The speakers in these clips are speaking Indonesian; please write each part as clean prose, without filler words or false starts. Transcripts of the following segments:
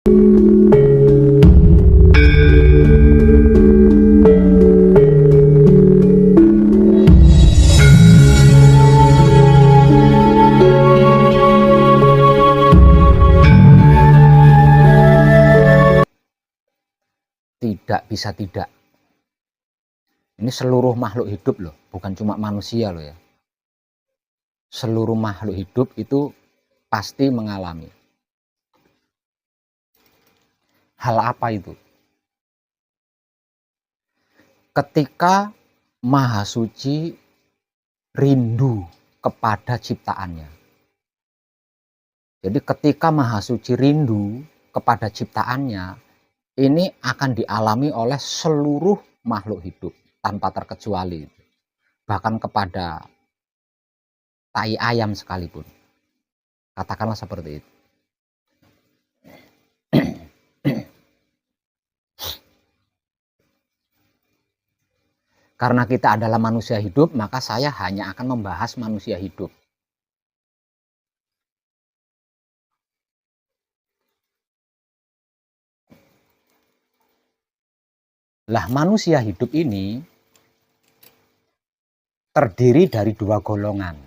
Tidak bisa tidak. Ini seluruh makhluk hidup loh, bukan cuma manusia loh ya. Seluruh makhluk hidup itu pasti mengalami. Hal apa itu? Ketika Maha Suci rindu kepada ciptaannya. Jadi ketika Maha Suci rindu kepada ciptaannya, ini akan dialami oleh seluruh makhluk hidup tanpa terkecuali, bahkan kepada tai ayam sekalipun, katakanlah seperti itu. Karena kita adalah manusia hidup, maka saya hanya akan membahas manusia hidup. Lah, manusia hidup ini terdiri dari dua golongan.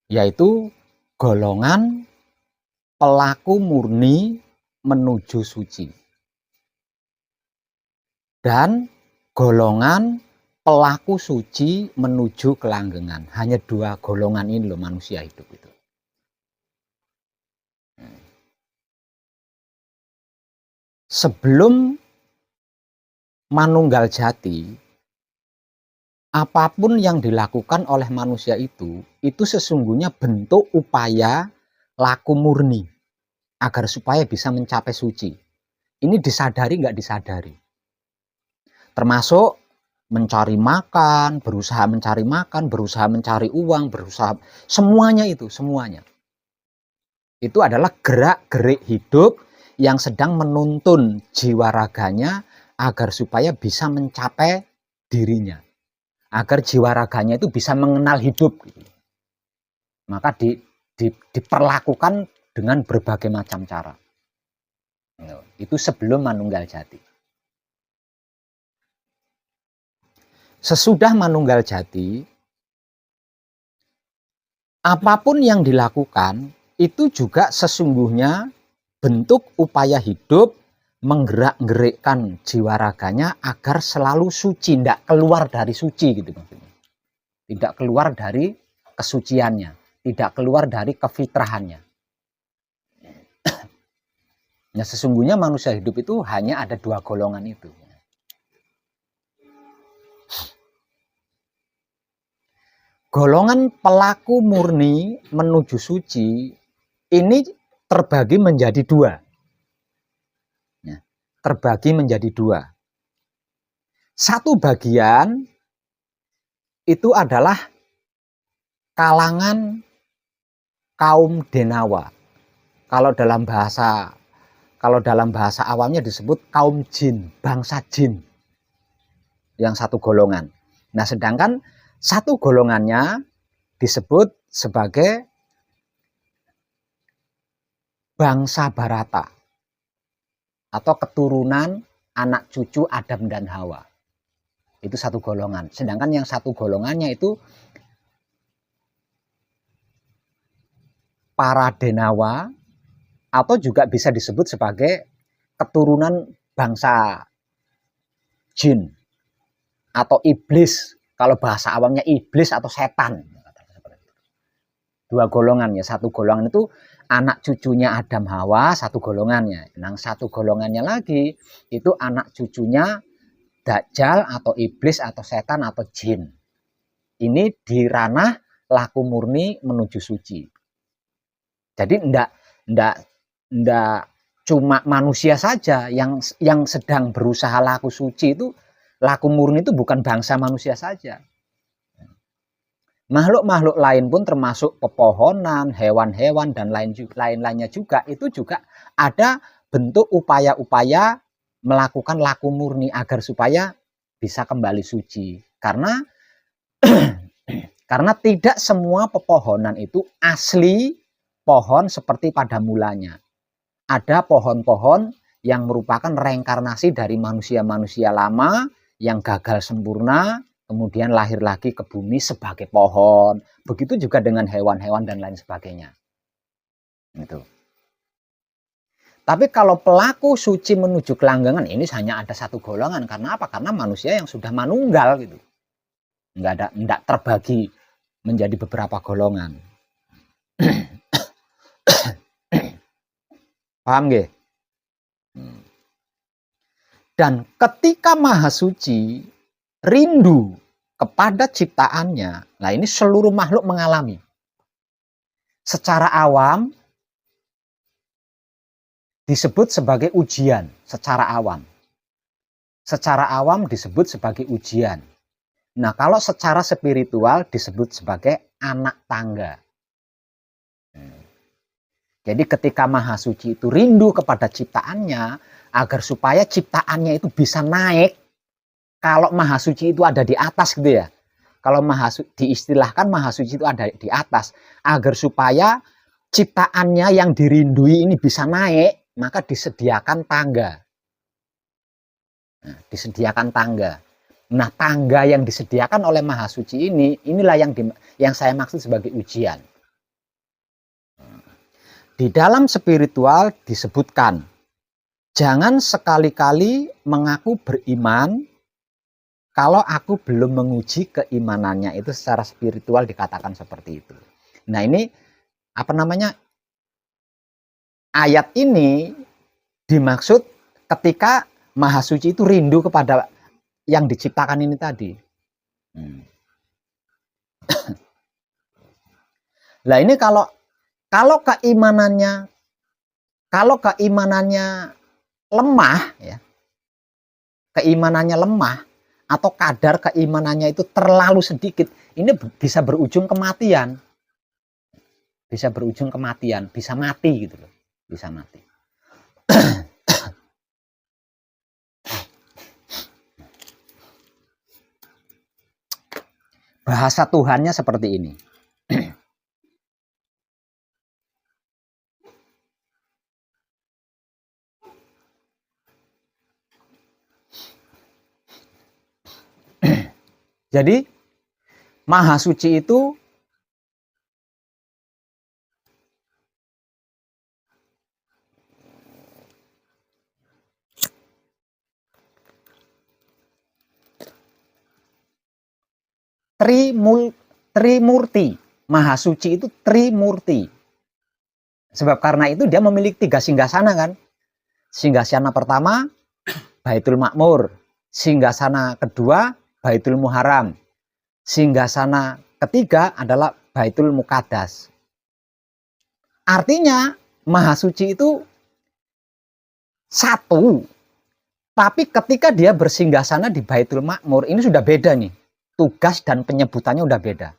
Yaitu golongan pelaku murni menuju suci dan golongan pelaku suci menuju kelanggengan. Hanya dua golongan ini loh manusia hidup itu. Sebelum manunggal jati, apapun yang dilakukan oleh manusia itu sesungguhnya bentuk upaya laku murni agar supaya bisa mencapai suci. Ini disadari nggak disadari. Termasuk mencari makan, berusaha mencari uang, semuanya itu, semuanya. Itu adalah gerak-gerik hidup yang sedang menuntun jiwa raganya agar supaya bisa mencapai dirinya. Agar jiwa raganya itu bisa mengenal hidup. Maka diperlakukan dengan berbagai macam cara. Itu sebelum manunggal jati. Sesudah manunggal jati, apapun yang dilakukan itu juga sesungguhnya bentuk upaya hidup menggerak-gerikkan jiwa raganya agar selalu suci, tidak keluar dari suci gitu maksudnya. Tidak keluar dari kesuciannya, tidak keluar dari kefitrahannya. Nah, sesungguhnya manusia hidup itu hanya ada dua golongan itu. Golongan pelaku murni menuju suci ini terbagi menjadi dua. Terbagi menjadi dua. Satu bagian itu adalah kalangan kaum denawa. Kalau dalam bahasa awamnya disebut kaum jin, bangsa jin. Yang satu golongan. Nah, sedangkan satu golongannya disebut sebagai bangsa Barata atau keturunan anak cucu Adam dan Hawa. Itu satu golongan. Sedangkan yang satu golongannya itu para denawa atau juga bisa disebut sebagai keturunan bangsa jin atau iblis. Kalau bahasa awamnya iblis atau setan. Dua golongannya. Satu golongan itu anak cucunya Adam Hawa, satu golongannya. Nah, satu golongannya lagi itu anak cucunya Dajjal atau iblis atau setan atau jin. Ini di ranah laku murni menuju suci. Jadi enggak cuma manusia saja yang sedang berusaha laku suci itu, laku murni itu bukan bangsa manusia saja. Makhluk-makhluk lain pun termasuk pepohonan, hewan-hewan, dan lain-lainnya juga, itu juga ada bentuk upaya-upaya melakukan laku murni agar supaya bisa kembali suci. Karena karena tidak semua pepohonan itu asli pohon seperti pada mulanya. Ada pohon-pohon yang merupakan reinkarnasi dari manusia-manusia lama yang gagal sempurna, kemudian lahir lagi ke bumi sebagai pohon. Begitu juga dengan hewan-hewan dan lain sebagainya. Gitu. Tapi kalau pelaku suci menuju kelanggengan ini hanya ada satu golongan. Karena apa? Karena manusia yang sudah manunggal gitu. Enggak terbagi menjadi beberapa golongan. Paham nggih? Dan ketika Maha Suci rindu kepada ciptaannya, nah ini seluruh makhluk mengalami. Secara awam disebut sebagai ujian, secara awam. Secara awam disebut sebagai ujian. Nah, kalau secara spiritual disebut sebagai anak tangga. Jadi ketika Maha Suci itu rindu kepada ciptaannya, agar supaya ciptaannya itu bisa naik. Kalau Maha Suci itu ada di atas gitu ya. Kalau diistilahkan Maha Suci itu ada di atas. Agar supaya ciptaannya yang dirindui ini bisa naik, maka disediakan tangga. Nah, disediakan tangga. Nah, tangga yang disediakan oleh Maha Suci ini, inilah yang saya maksud sebagai ujian. Di dalam spiritual disebutkan, jangan sekali-kali mengaku beriman kalau aku belum menguji keimanannya. Itu secara spiritual dikatakan seperti itu. Nah, ini apa namanya? Ayat ini dimaksud ketika Maha Suci itu rindu kepada yang diciptakan ini tadi. Nah, ini kalau keimanannya lemah ya. Keimanannya lemah atau kadar keimanannya itu terlalu sedikit, ini bisa berujung kematian. Bisa berujung kematian, bisa mati gitu loh. Bisa mati. Bahasa Tuhannya seperti ini. Jadi Maha Suci itu Trimurti. Maha Suci itu Trimurti. Sebab karena itu dia memiliki 3 singgasana kan. Singgasana pertama Baitul Makmur, singgasana kedua Baitul Muharram, singgasana ketiga adalah Baitul Muqaddas. Artinya Maha Suci itu satu, tapi ketika dia bersinggasana di Baitul Makmur, ini sudah beda nih. Tugas dan penyebutannya udah beda.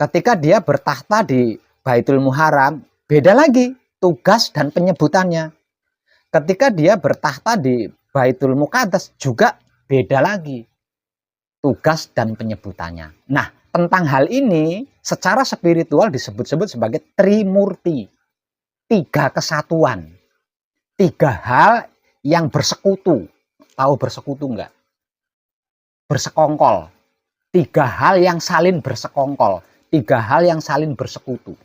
Ketika dia bertahta di Baitul Muharram, beda lagi tugas dan penyebutannya. Ketika dia bertahta di Baitul Muqaddas, juga beda lagi tugas dan penyebutannya. Nah, tentang hal ini secara spiritual disebut-sebut sebagai Trimurti. 3 kesatuan. 3 hal yang bersekutu. Tahu bersekutu enggak? Bersekongkol. 3 hal yang saling bersekongkol. 3 hal yang saling bersekutu.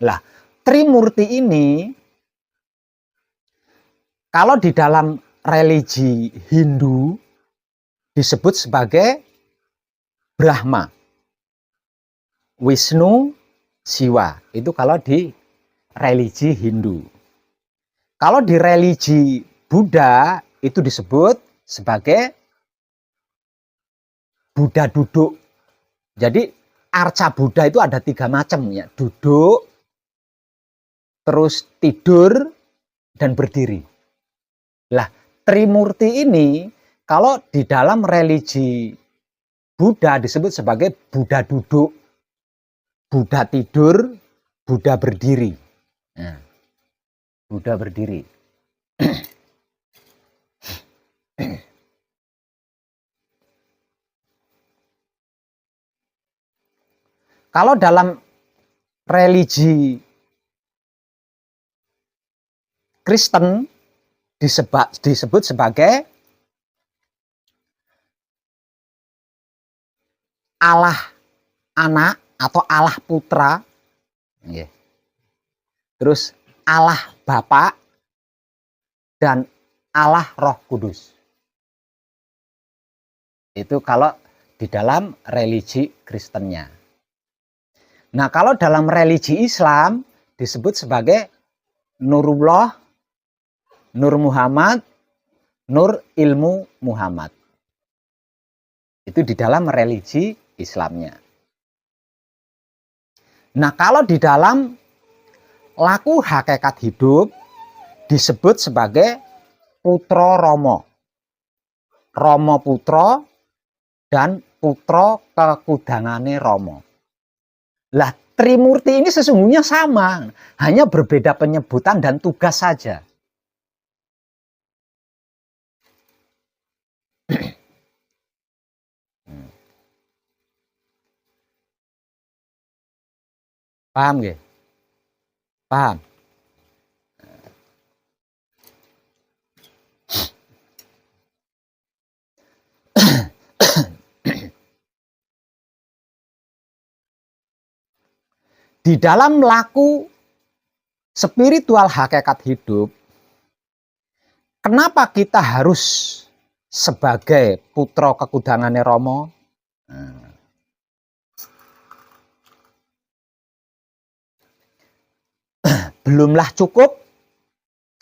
Lah, Trimurti ini kalau di dalam religi Hindu disebut sebagai Brahma, Wisnu, Siwa. Itu kalau di religi Hindu. Kalau di religi Buddha itu disebut sebagai Buddha duduk. Jadi arca Buddha itu ada 3 macam ya, duduk, terus tidur, dan berdiri. Lah, Trimurti ini kalau di dalam religi Buddha disebut sebagai Buddha duduk, Buddha tidur, Buddha berdiri. Nah, Buddha berdiri. Kalau dalam religi Kristen disebut sebagai Allah Anak atau Allah Putra, terus Allah Bapa dan Allah Roh Kudus. Itu kalau di dalam religi Kristennya. Nah, kalau dalam religi Islam disebut sebagai Nurullah, Nur Muhammad, Nur Ilmu Muhammad. Itu di dalam religi Islamnya. Nah, kalau di dalam laku hakikat hidup disebut sebagai Putra Romo. Romo Putra dan Putra kekudangane Romo. Lah, Trimurti ini sesungguhnya sama, hanya berbeda penyebutan dan tugas saja. Paham nggih? Paham? Di dalam laku spiritual hakikat hidup, kenapa kita harus sebagai putra kekudangane Romo? Belumlah cukup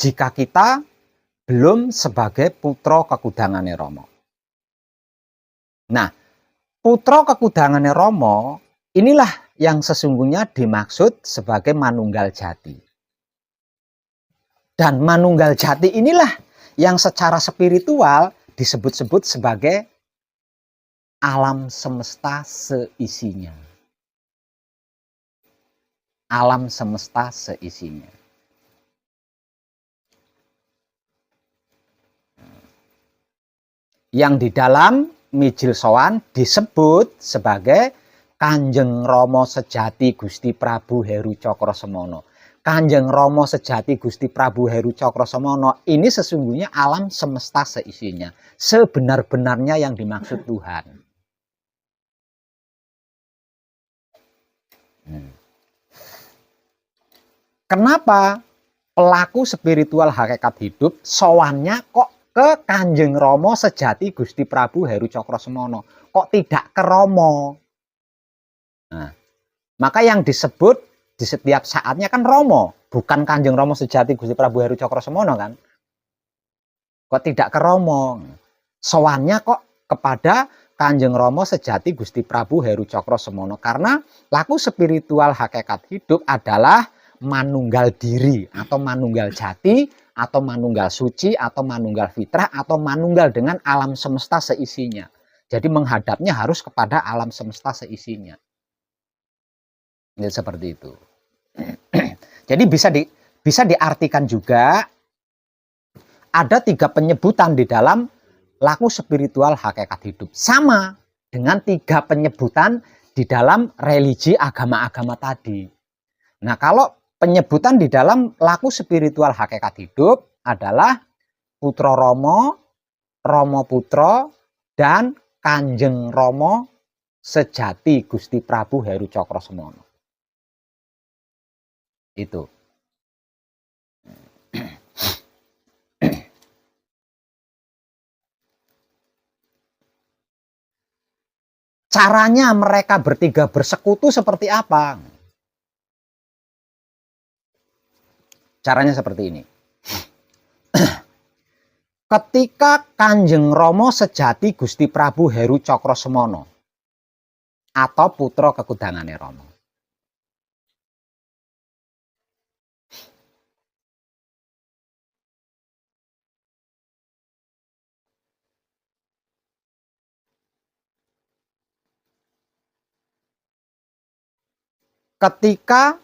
jika kita belum sebagai putra kekudangane Romo. Nah, putra kekudangane Romo inilah yang sesungguhnya dimaksud sebagai manunggal jati. Dan manunggal jati inilah yang secara spiritual disebut-sebut sebagai alam semesta seisinya. Alam semesta seisinya. Yang di dalam Mijil Sowan disebut sebagai Kanjeng Rama sejati Gusti Prabu Heru Cakrasemana. Kanjeng Rama sejati Gusti Prabu Heru Cakrasemana ini sesungguhnya alam semesta seisinya, sebenar-benarnya yang dimaksud Tuhan. Kenapa pelaku spiritual hakikat hidup sowannya kok ke Kanjeng Rama sejati Gusti Prabu Heru Cakrasemana, kok tidak ke Rama? Nah, maka yang disebut di setiap saatnya kan Romo, bukan Kanjeng Rama sejati Gusti Prabu Heru Cakrasemana kan? Kok tidak ke Romo? Sowannya kok kepada Kanjeng Rama sejati Gusti Prabu Heru Cakrasemana, karena laku spiritual hakikat hidup adalah manunggal diri atau manunggal jati atau manunggal suci atau manunggal fitrah atau manunggal dengan alam semesta seisinya. Jadi menghadapnya harus kepada alam semesta seisinya. Ini seperti itu. Jadi bisa diartikan juga ada 3 penyebutan di dalam laku spiritual hakikat hidup. Sama dengan 3 penyebutan di dalam religi agama-agama tadi. Nah, kalau penyebutan di dalam laku spiritual hakikat hidup adalah Putra Rama, Rama Putra, dan Kanjeng Rama sejati Gusti Prabu Heru Cakrasemana. Itu. Caranya mereka bertiga bersekutu seperti apa? Caranya seperti ini. Ketika Kanjeng Rama sejati Gusti Prabu Heru Cakrasemana atau putra kekudangane Rama. Ketika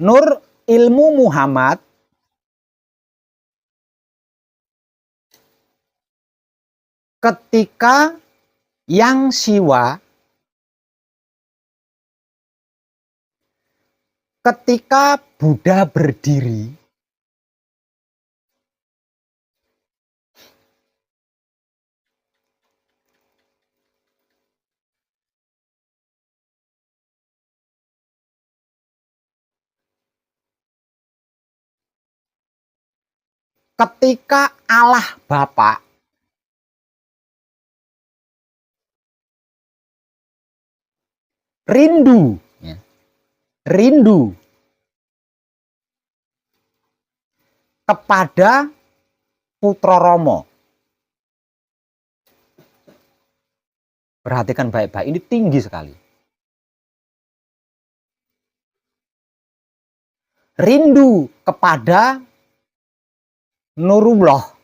Nur Ilmu Muhammad ketika Yang Siwa Ketika Buddha berdiri, ketika Allah Bapa rindu, rindu kepada Putra Rama. Perhatikan baik-baik, ini tinggi sekali. Rindu kepada Nurullah.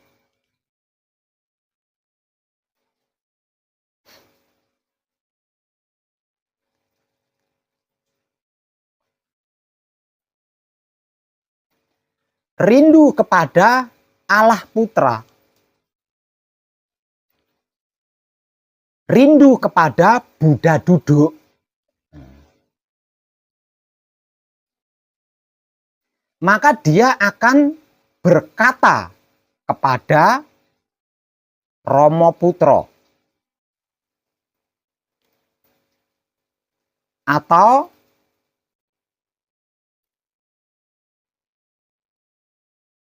Rindu kepada Allah Putra. Rindu kepada Buddha duduk. Maka dia akan berkata kepada Rama Putra atau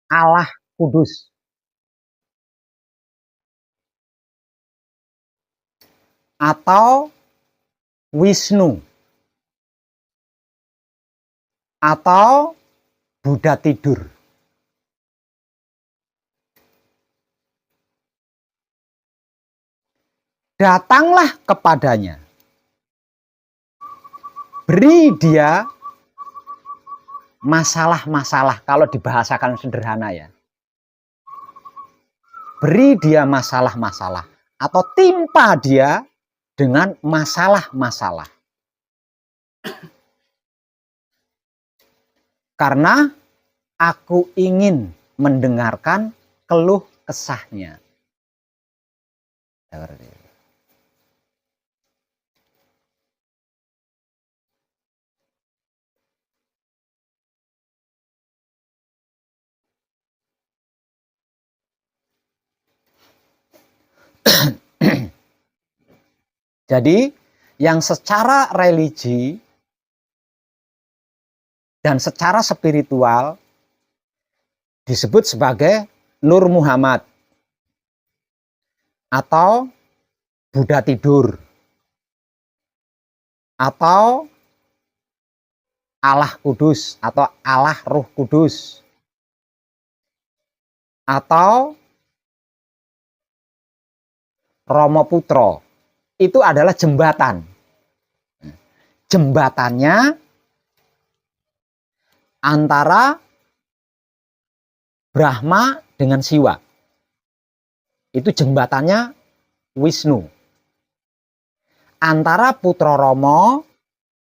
Allah Kudus atau Wisnu atau Buddha tidur. Datanglah kepadanya. Beri dia masalah-masalah, kalau dibahasakan sederhana ya. Beri dia masalah-masalah atau timpa dia dengan masalah-masalah. Karena aku ingin mendengarkan keluh kesahnya. Jadi yang secara religi dan secara spiritual disebut sebagai Nur Muhammad atau Buddha tidur atau Allah Kudus atau Allah Ruh Kudus atau Rama Putra. Itu adalah jembatan. Jembatannya antara Brahma dengan Siwa. Itu jembatannya Wisnu. Antara Putra Rama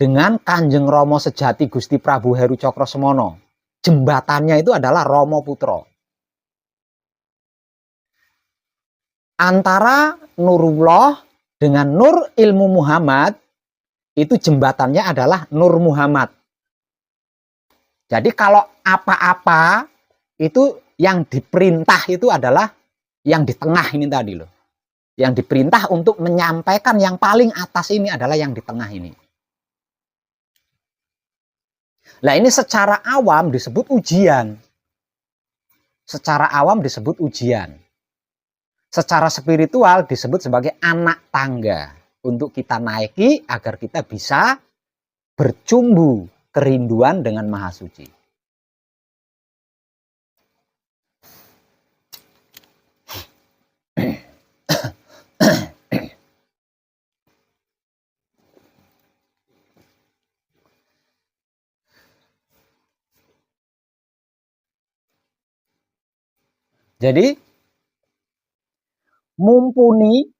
dengan Kanjeng Rama sejati Gusti Prabu Heru Cakrosemono. Jembatannya itu adalah Rama Putra. Antara Nurullah dengan Nur Ilmu Muhammad, itu jembatannya adalah Nur Muhammad. Jadi kalau apa-apa itu yang diperintah itu adalah yang di tengah ini tadi loh. Yang diperintah untuk menyampaikan yang paling atas ini adalah yang di tengah ini. Nah ini secara awam disebut ujian. Secara awam disebut ujian. Secara spiritual disebut sebagai anak tangga. Untuk kita naiki agar kita bisa bercumbu kerinduan dengan Maha Suci. Jadi mumpuni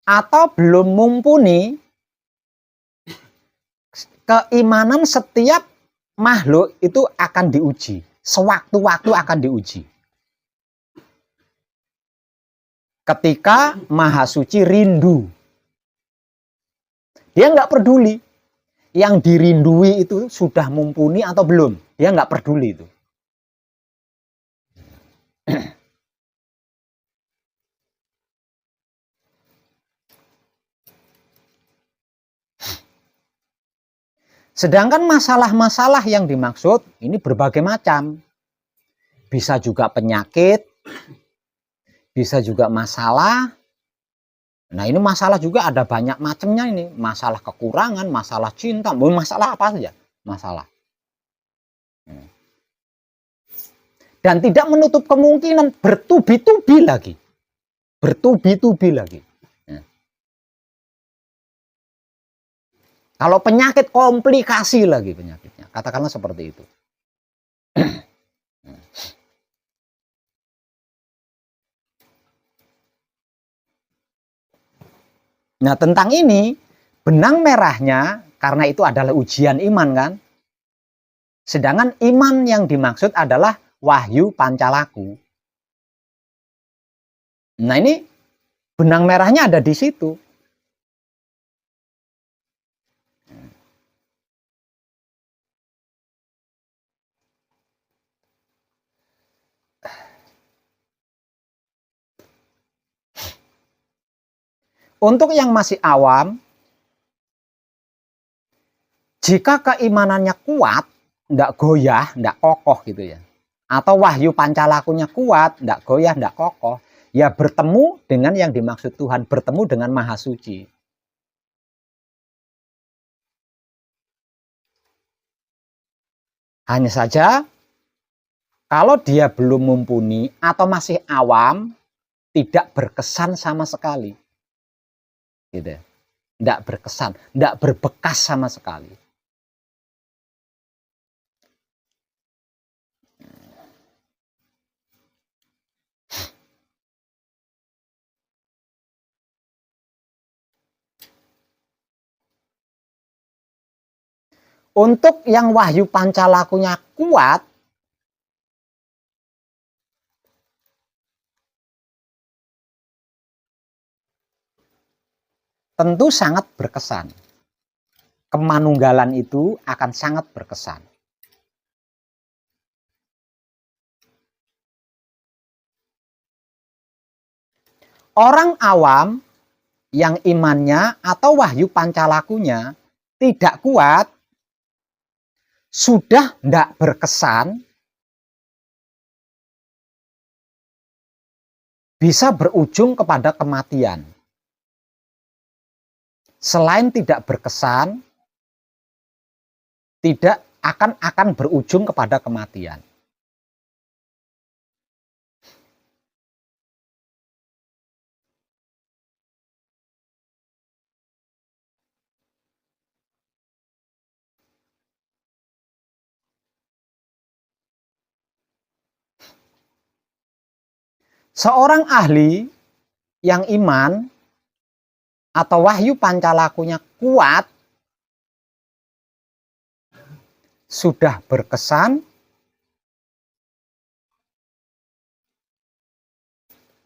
atau belum mumpuni, keimanan setiap makhluk itu akan diuji. Sewaktu-waktu akan diuji. Ketika Maha Suci rindu. Dia nggak peduli. yang dirindui itu sudah mumpuni atau belum. Dia nggak peduli itu. Sedangkan masalah-masalah yang dimaksud ini berbagai macam. Bisa juga penyakit, bisa juga masalah. Nah ini masalah juga ada banyak macamnya ini. Masalah kekurangan, masalah cinta, masalah apa saja. Masalah. Dan tidak menutup kemungkinan bertubi-tubi lagi. Bertubi-tubi lagi. Kalau penyakit, komplikasi lagi penyakitnya. Katakanlah seperti itu. Nah tentang ini, benang merahnya, karena itu adalah ujian iman kan. Sedangkan iman yang dimaksud adalah wahyu pancalaku. Nah ini benang merahnya ada di situ. Untuk yang masih awam, jika keimanannya kuat, tidak goyah, tidak kokoh gitu ya. Atau wahyu pancalakunya kuat, tidak goyah, tidak kokoh, ya bertemu dengan yang dimaksud Tuhan, bertemu dengan Maha Suci. Hanya saja, kalau dia belum mumpuni atau masih awam, tidak berkesan sama sekali. Gitu. Tidak berkesan, tidak berbekas sama sekali. Untuk yang wahyu pancalakunya kuat, tentu sangat berkesan. Kemanunggalan itu akan sangat berkesan. Orang awam yang imannya atau wahyu pancalakunya tidak kuat, sudah tidak berkesan, bisa berujung kepada kematian. Selain tidak berkesan, tidak akan berujung kepada kematian. Seorang ahli yang iman atau wahyu pancalakunya kuat, sudah berkesan,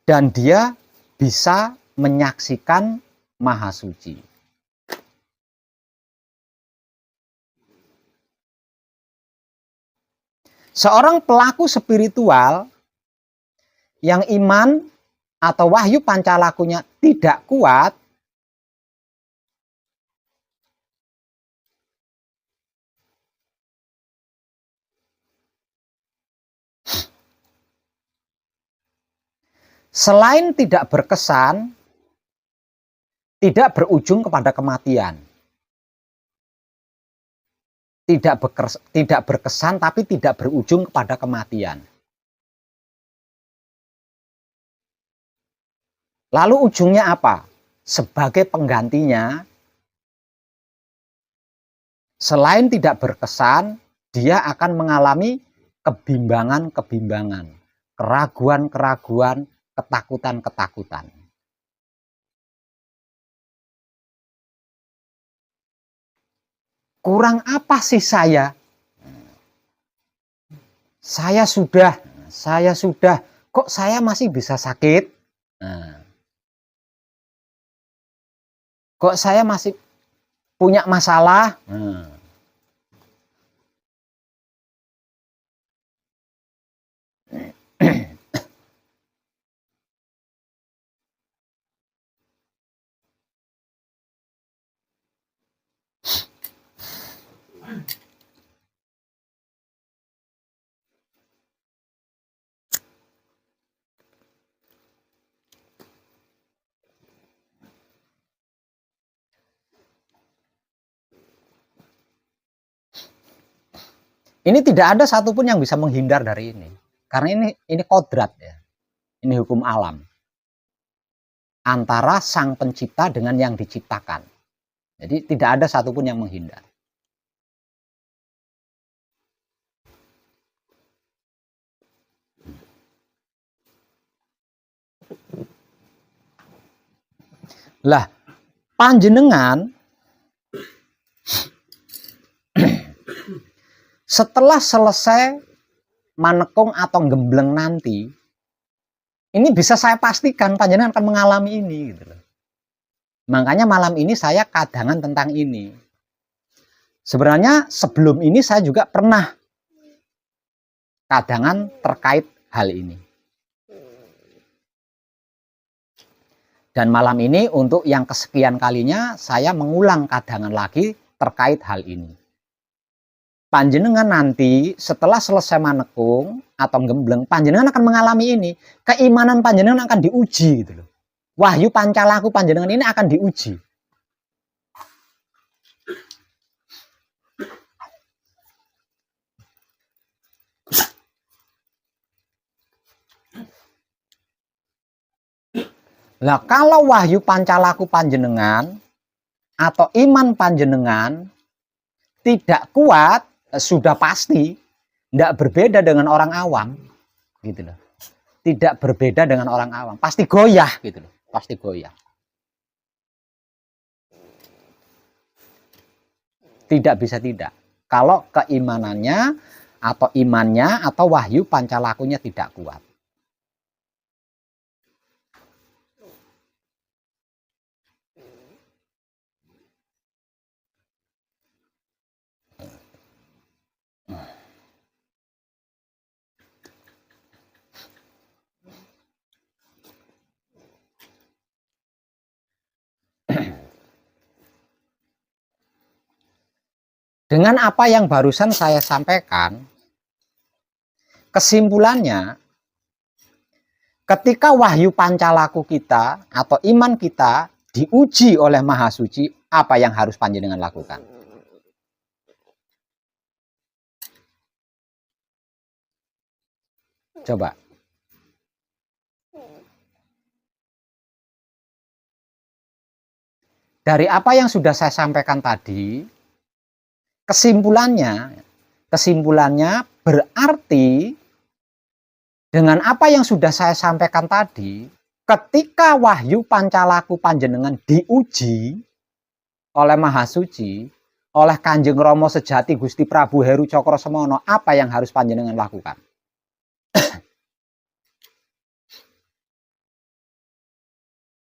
dan dia bisa menyaksikan Maha Suci. Seorang pelaku spiritual yang iman atau wahyu pancalakunya tidak kuat, selain tidak berkesan, tidak berujung kepada kematian. Tidak berkesan tapi tidak berujung kepada kematian. Lalu ujungnya apa? Sebagai penggantinya, selain tidak berkesan, dia akan mengalami kebimbangan-kebimbangan, keraguan-keraguan, ketakutan-ketakutan. Kurang apa sih saya? Saya sudah, kok saya masih bisa sakit? Kok saya masih, punya masalah. Ini tidak ada satupun yang bisa menghindar dari ini. Karena ini kodrat ya. Ini hukum alam. Antara sang pencipta dengan yang diciptakan. Jadi tidak ada satupun yang menghindar. Lah, panjenengan setelah selesai manekung atau gembleng nanti, ini bisa saya pastikan panjenengan akan mengalami ini. Gitu loh. Makanya malam ini saya kadangan tentang ini. Sebenarnya sebelum ini saya juga pernah kadangan terkait hal ini. Dan malam ini untuk yang kesekian kalinya saya mengulang kadangan lagi terkait hal ini. Panjenengan nanti setelah selesai manekung atau gembleng, panjenengan akan mengalami ini. Keimanan panjenengan akan diuji gitu loh. Wahyu pancalaku panjenengan ini akan diuji. Lah kalau wahyu pancalaku panjenengan atau iman panjenengan tidak kuat, sudah pasti tidak berbeda dengan orang awam gitu loh. Tidak berbeda dengan orang awam, pasti goyah gitu loh, pasti goyah. Tidak bisa tidak. Kalau keimanannya atau imannya atau wahyu pancalakunya tidak kuat. Dengan apa yang barusan saya sampaikan, kesimpulannya, ketika wahyu pancalaku kita atau iman kita diuji oleh Maha Suci, apa yang harus panjenengan lakukan? Coba. Dari apa yang sudah saya sampaikan tadi, kesimpulannya berarti dengan apa yang sudah saya sampaikan tadi, ketika wahyu pancalaku panjenengan diuji oleh Maha Suci, oleh Kanjeng Rama Sejati Gusti Prabu Heru Cokrosemono, apa yang harus panjenengan lakukan?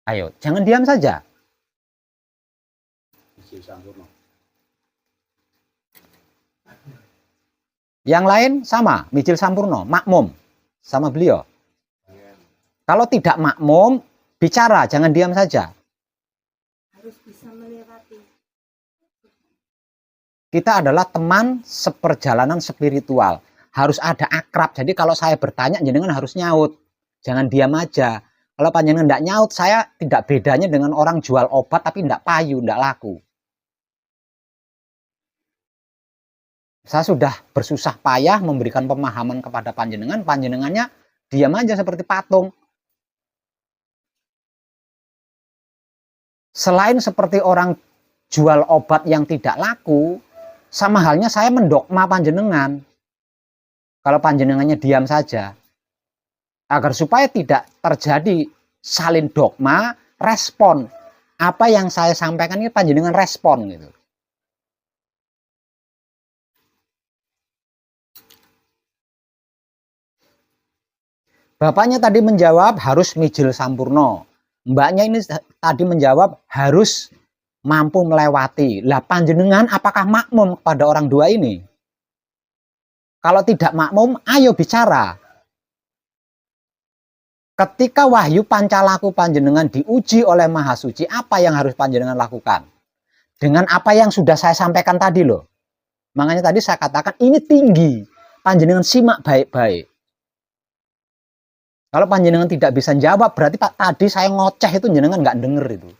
Ayo, jangan diam saja. Yang lain sama, Mijil Sampurno, makmum sama beliau. Kalau tidak makmum, bicara, jangan diam saja. Harus bisa melewati. Kita adalah teman seperjalanan spiritual. Harus ada akrab. Jadi kalau saya bertanya, jenengan harus nyaut. Jangan diam aja. Kalau panjenengan tidak nyaut, saya tidak bedanya dengan orang jual obat tapi tidak payu, tidak laku. Saya sudah bersusah payah memberikan pemahaman kepada panjenengan, panjenengannya diam aja seperti patung. Selain seperti orang jual obat yang tidak laku, sama halnya saya mendogma panjenengan. Kalau panjenengannya diam saja. Agar supaya tidak terjadi salin dogma, respon. Apa yang saya sampaikan ini panjenengan respon gitu. Bapaknya tadi menjawab harus Mijil Sampurno. Mbaknya ini tadi menjawab harus mampu melewati. Lah panjenengan apakah makmum kepada orang dua ini? Kalau tidak makmum, ayo bicara. Ketika wahyu pancalaku panjenengan diuji oleh Maha Suci, apa yang harus panjenengan lakukan? Dengan apa yang sudah saya sampaikan tadi loh. Makanya tadi saya katakan ini tinggi. Panjenengan simak baik-baik. Kalau panjenengan tidak bisa jawab, berarti Pak tadi saya ngoceh itu jenengan nggak denger itu.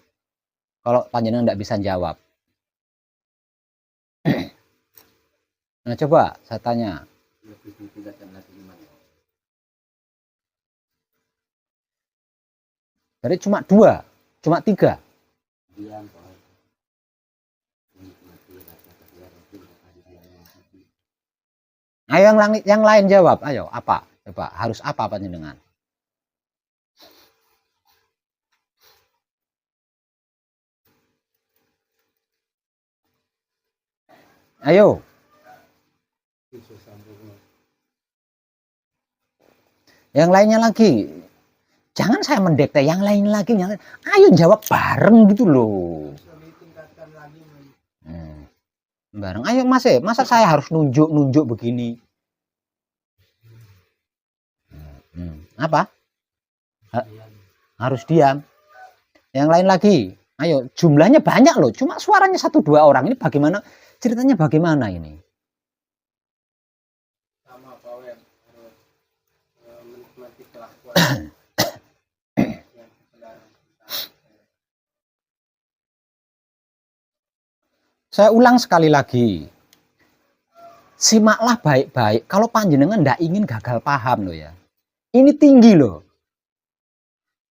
Kalau panjenengan nggak bisa jawab. Nah coba saya tanya. Jadi cuma 2, cuma 3. Ayo yang lain jawab. Ayo apa? Coba harus apa panjenengan? Ayo. Yang lainnya lagi. Jangan saya mendekte, yang lain lagi. Ayo jawab bareng gitu loh. Bareng. Ayo Mas, masa saya harus nunjuk begini? Apa? Harus diam. Yang lain lagi. Ayo, jumlahnya banyak loh. Cuma suaranya 1-2 orang. Ini bagaimana? Ceritanya bagaimana ini? Sama Pak Wem, harus menikmati kelakuan. Saya ulang sekali lagi. Simaklah baik-baik. Kalau panjenengan tidak ingin gagal paham loh ya. Ini tinggi loh.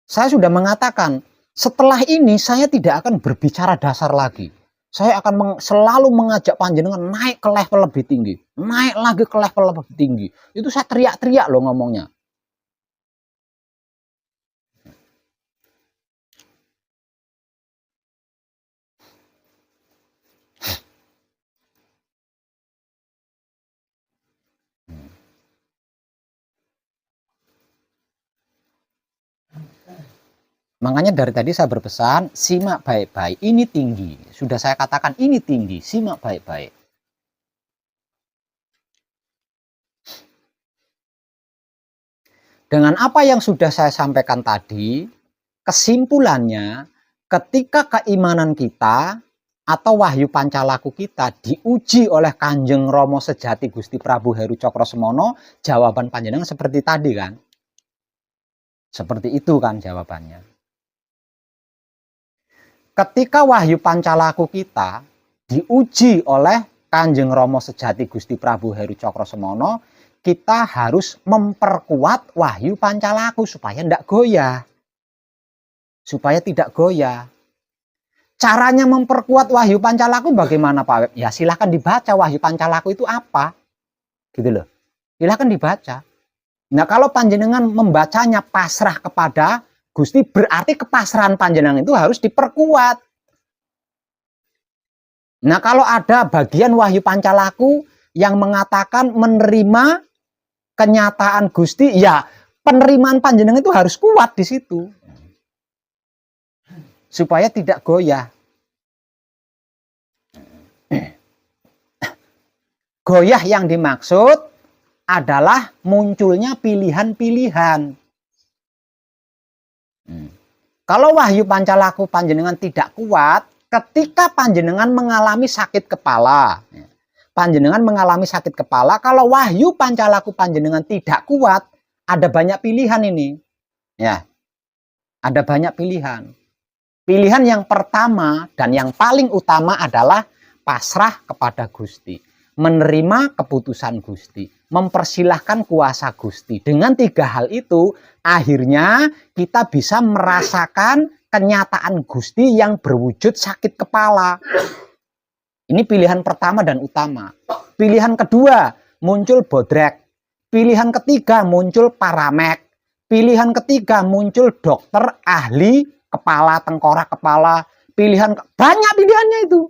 Saya sudah mengatakan, setelah ini saya tidak akan berbicara dasar lagi. Saya akan selalu mengajak panjenengan naik ke level lebih tinggi. Naik lagi ke level lebih tinggi. Itu saya teriak-teriak loh ngomongnya. Makanya dari tadi saya berpesan, simak baik-baik, ini tinggi. Sudah saya katakan ini tinggi, simak baik-baik. Dengan apa yang sudah saya sampaikan tadi, kesimpulannya ketika keimanan kita atau wahyu pancalaku kita diuji oleh Kanjeng Romo Sejati Gusti Prabu Heru Cokrosemono, jawaban panjenengan seperti tadi kan? Seperti itu kan jawabannya. Ketika wahyu pancalaku kita diuji oleh Kanjeng Romo Sejati Gusti Prabu Heru Cokrosemono, kita harus memperkuat wahyu pancalaku supaya tidak goyah. Supaya tidak goyah. Caranya memperkuat wahyu pancalaku bagaimana Pak Web? Ya silahkan dibaca wahyu pancalaku itu apa. Gitu loh. Silahkan dibaca. Nah kalau panjenengan membacanya pasrah kepada Gusti, berarti kepasrahan panjenengan itu harus diperkuat. Nah kalau ada bagian wahyu pancalaku yang mengatakan menerima kenyataan Gusti, ya penerimaan panjenengan itu harus kuat di situ. Supaya tidak goyah. Goyah yang dimaksud adalah munculnya pilihan-pilihan. Kalau wahyu pancalaku panjenengan tidak kuat, ketika panjenengan mengalami sakit kepala, panjenengan mengalami sakit kepala, kalau wahyu pancalaku panjenengan tidak kuat, ada banyak pilihan ini. Ya. Ada banyak pilihan. Pilihan yang pertama dan yang paling utama adalah pasrah kepada Gusti, menerima keputusan Gusti, mempersilahkan kuasa Gusti. Dengan 3 hal itu, akhirnya kita bisa merasakan kenyataan Gusti yang berwujud sakit kepala. Ini pilihan pertama dan utama. Pilihan kedua, muncul bodrek. Pilihan ketiga, muncul paramek. Pilihan ketiga, muncul dokter, ahli, kepala, tengkorak kepala. Banyak pilihannya itu.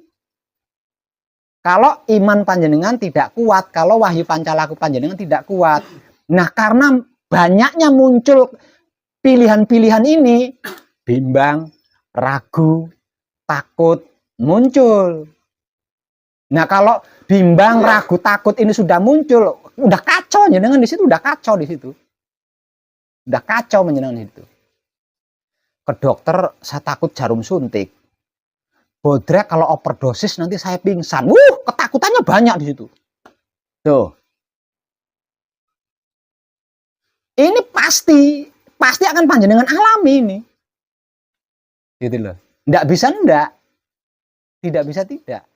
Kalau iman panjenengan tidak kuat, kalau wahyu pancalaku panjenengan tidak kuat. Nah karena banyaknya muncul pilihan-pilihan ini, bimbang, ragu, takut, muncul. Nah, kalau bimbang, ragu, takut ini sudah muncul, udah kacau jenengan di situ, udah kacau di situ. Udah kacau menjenengan itu. Ke dokter, saya takut jarum suntik. Bodrek kalau overdosis nanti saya pingsan. Ketakutannya banyak di situ. Tuh. Ini pasti akan panjenengan alami ini. Gitu loh. Tidak bisa tidak. Tidak bisa tidak.